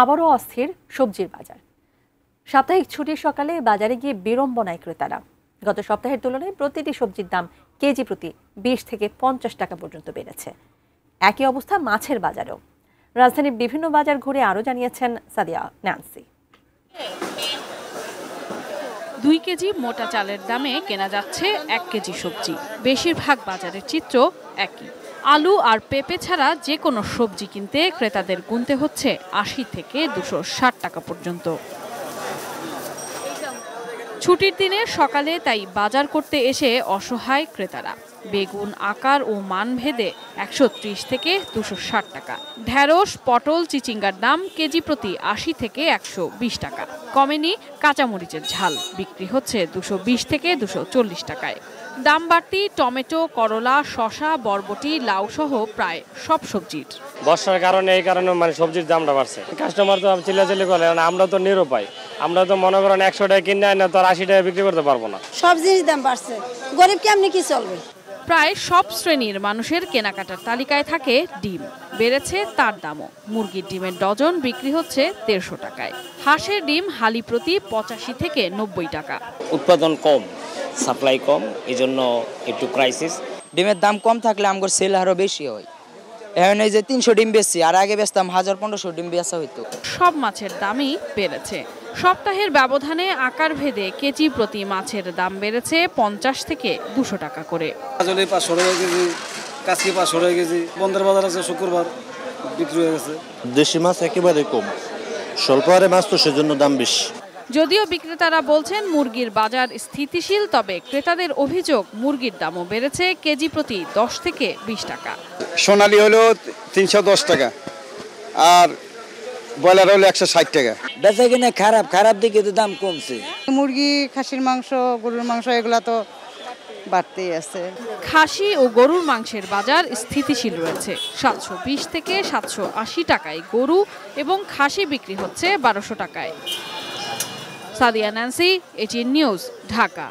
আবারও অস্থির সবজির বাজার। সাপ্তাহিক ছুটির সকালে বাজারে গিয়ে বিড়ম্বনায় ক্রেতারা। গত সপ্তাহের তুলনায় প্রতিটি সবজির দাম কেজি প্রতি 20 থেকে 50 টাকা পর্যন্ত বেড়েছে। একই অবস্থা মাছের বাজারেও। রাজধানীর বিভিন্ন বাজার ঘুরে আরও জানিয়েছেন সাদিয়া ন্যান্সি। 2 কেজি মোটা চালের দামে কেনা যাচ্ছে 1 কেজি সবজি। বেশিরভাগ বাজারের চিত্র একই। আলু আর পেঁপে ছাড়া যে কোনো সবজি কিনতে ক্রেতাদের গুনতে হচ্ছে 80 থেকে 260 টাকা পর্যন্ত। ছুটির দিনে সকালে তাই বাজার করতে এসে অসহায় ক্রেতারা। বেগুন আকার ও মান ভেদে 130 থেকে 260 টাকা। ঢেঁড়স, পটল, চিচিঙ্গার দাম কেজি প্রতি 80 থেকে 120 টাকা। কমেনি কাঁচামরিচের ঝাল, বিক্রি হচ্ছে 220 থেকে 240 টাকায়। দাম বাড়তি টমেটো, করলা, শসা, বরবটি, লাউ সহ প্রায় সব সবজির। বর্ষার কারণে এই কারণে সবজির দামটা বাড়ছে। কাস্টমার তো চিল্লাচিল্লি করে, আমরা তো নিরুপায়। আমরা তো মনে করেন 100 টাকা কিনে আনি তো 80 টাকা বিক্রি করতে পারবো না। সব জিনিস দাম বাড়ছে, গরিব কেমনি কি চলবে? প্রায় সব শ্রেণীর মানুষের কেনাকাটার তালিকায় থাকে ডিম। বেড়েছে তার দামও। মুরগির ডিমের ডজন বিক্রি হচ্ছে 150 টাকায়। হাঁসের ডিম হালি প্রতি 85 থেকে 90 টাকা। উৎপাদন কম, সাপ্লাই কম, এই জন্য একটু ক্রাইসিস। ডিমের দাম কম থাকলে আমার সেল আরো বেশি হয়। এখন এই যে 300 ডিম বেশি, আর আগে বেচতাম 1000-1500 ডিম বেচা হইতো। সব মাছের দামই বেড়েছে। সপ্তাহের ব্যবধানে আকার ভেদে কেজি প্রতি মাছের দাম বেড়েছে 50 থেকে 200 টাকা করে। 500 টাকা কেজি, কাচকি 500 টাকা কেজি। বন্দর বাজার আছে, শুক্রবার বিক্রি হয়ে গেছে। দেশি মাছ একেবারে কম, স্বল্প হারে মাছ তো সেজন্য দাম বেশি। যদিও বিক্রেতারা বলছেন মুরগির বাজার স্থিতিশীল, তবে ক্রেতাদের অভিযোগ মুরগির দামও বেড়েছে কেজি প্রতি 10 থেকে 20 টাকা। সোনালী হলো 310 টাকা আর ব্রয়লার হলো 160 টাকা। বেচা কিনা খারাপ দিকে তো দাম কমছে। মুরগি, খাসির মাংস, গরুর মাংস এগুলা তো বাড়তেই আছে। খাসি ও গরুর মাংসের বাজার স্থিতিশীল রয়েছে। 720 থেকে 780 টাকায় গরু এবং খাসি বিক্রি হচ্ছে 1200 টাকায়। Sadia Nancy, ATN news, Dhaka.